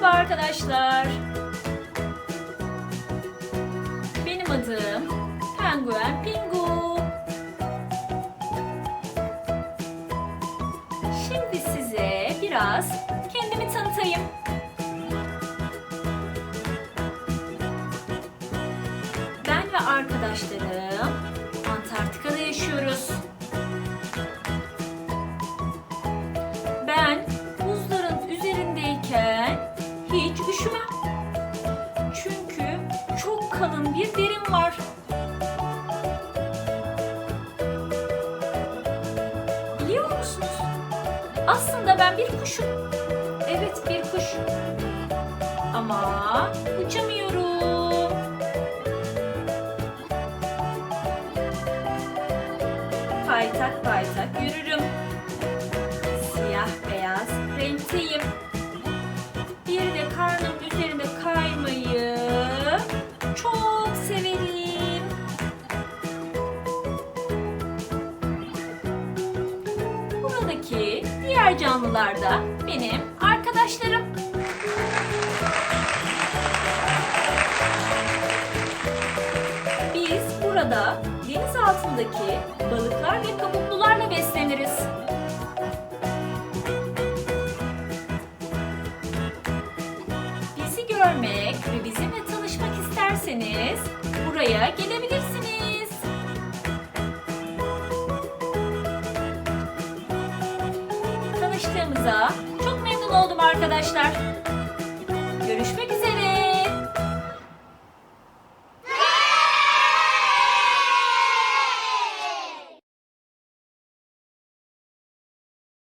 Merhaba arkadaşlar. Benim adım Penguen Pingu. Şimdi size biraz kendimi tanıtayım. Ben ve arkadaşlarım Antarktika'da yaşıyoruz. Ben buzların üzerindeyken hiç üşümem. Çünkü çok kalın bir derim var. Biliyor musunuz? Aslında ben bir kuşum. Evet, bir kuş. Ama uçamıyorum. Paytak paytak yürürüm. Siyah beyaz renkteyim. Bir de karnım üzerinde kaymayı çok severim. Buradaki diğer canlılar da benim arkadaşlarım. Biz burada deniz altındaki balıklar ve kabuklularla besleniriz. Bizi görmek ve bizimle tanışmak isterseniz buraya gelebilirsiniz. Tanıştığımıza çok memnun oldum arkadaşlar.